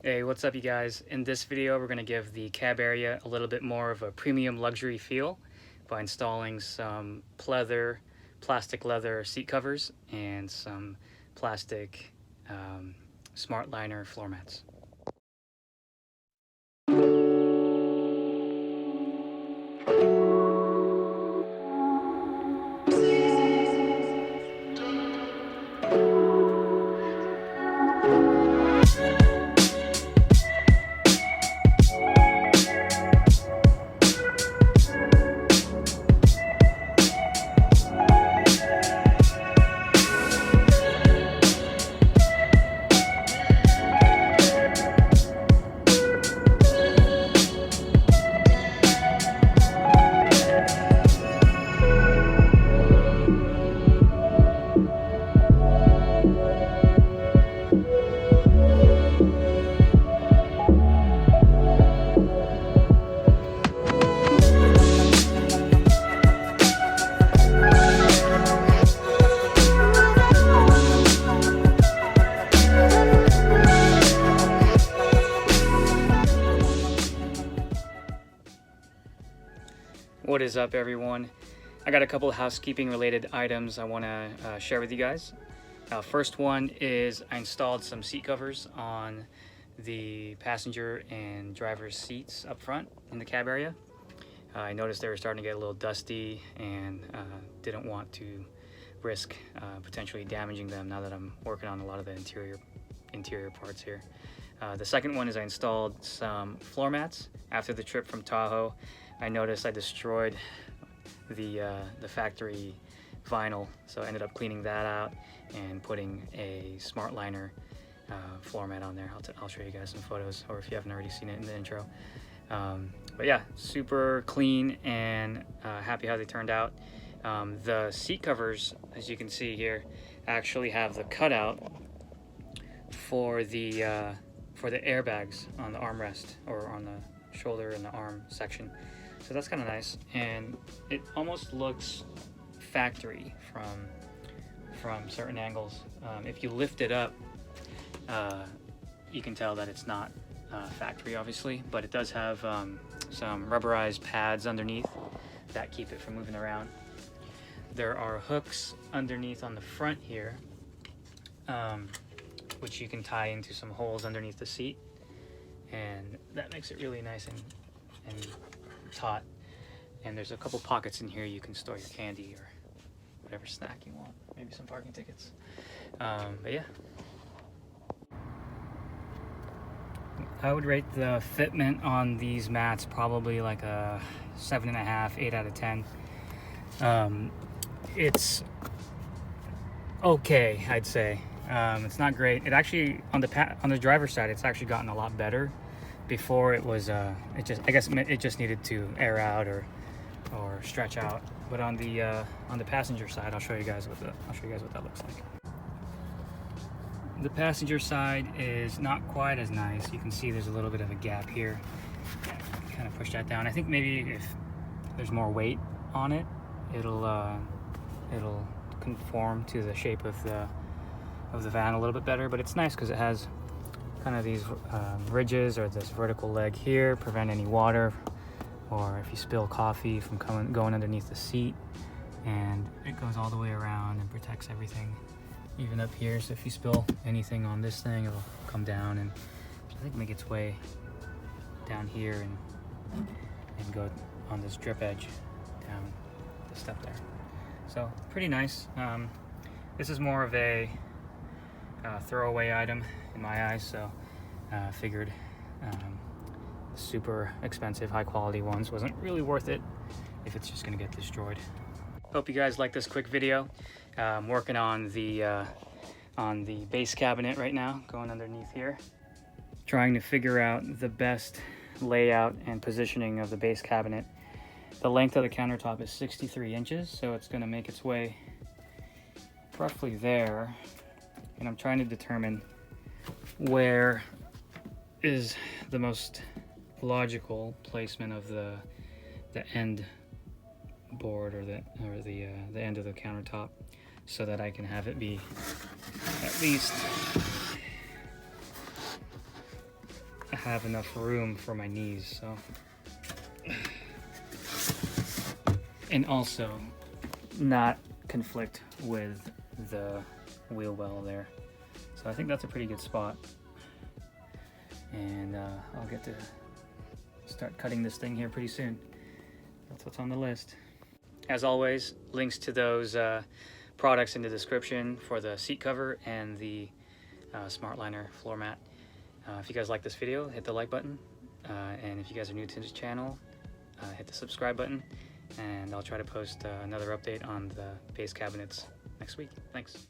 Hey, what's up you guys? In this video we're going to give the cab area a little bit more of a premium luxury feel by installing some plastic leather seat covers and some plastic smart liner floor mats. What is up everyone? I got a couple of housekeeping related items I want to share with you guys. First one is I installed some seat covers on the passenger and driver's seats up front in the cab area. I noticed they were starting to get a little dusty and didn't want to risk potentially damaging them now that I'm working on a lot of the interior parts here. The second one is I installed some floor mats. After the trip from Tahoe, I noticed I destroyed the factory vinyl, so I ended up cleaning that out and putting a smart liner floor mat on there. I'll show you guys some photos, or if you haven't already seen it in the intro. But yeah, super clean and happy how they turned out. The seat covers, as you can see here, actually have the cutout for the airbags on the armrest or on the shoulder and the arm section. So that's kind of nice, and it almost looks factory from certain angles. If you lift it up, you can tell that it's not factory, obviously, but it does have some rubberized pads underneath that keep it from moving around. There are hooks underneath on the front here, which you can tie into some holes underneath the seat, and that makes it really nice and taut. And there's a couple pockets in here you can store your candy or whatever snack you want, maybe some parking tickets. But yeah, I would rate the fitment on these mats probably like a 7.5, 8 out of 10. It's okay, I'd say. It's not great. It actually, on the driver's side, it's actually gotten a lot better. Before it was, I guess it just needed to air out or stretch out. But on the passenger side, I'll show you guys what that looks like. The passenger side is not quite as nice. You can see there's a little bit of a gap here. Kind of push that down. I think maybe if there's more weight on it, it'll conform to the shape of the van a little bit better. But it's nice because it has kind of these ridges, or this vertical leg here, prevent any water or if you spill coffee from going underneath the seat, and it goes all the way around and protects everything, even up here. So if you spill anything on this thing, it'll come down and I think make its way down here and go on this drip edge down the step there. So pretty nice. This is more of a throwaway item in my eyes, so figured super expensive high quality ones wasn't really worth it if it's just gonna get destroyed. Hope you guys like this quick video. I'm working on the base cabinet right now, going underneath here, trying to figure out the best layout and positioning of the base cabinet. The length of the countertop is 63 inches, so it's going to make its way roughly there, and I'm trying to determine where is the most logical placement of the end board or the end of the countertop, so that I can have it be at least have enough room for my knees, so. And also not conflict with the wheel well there. So I think that's a pretty good spot. And I'll get to start cutting this thing here pretty soon. That's what's on the list. As always, links to those products in the description for the seat cover and the SmartLiner floor mat. If you guys like this video, hit the like button. And if you guys are new to this channel, hit the subscribe button. And I'll try to post another update on the base cabinets next week. Thanks.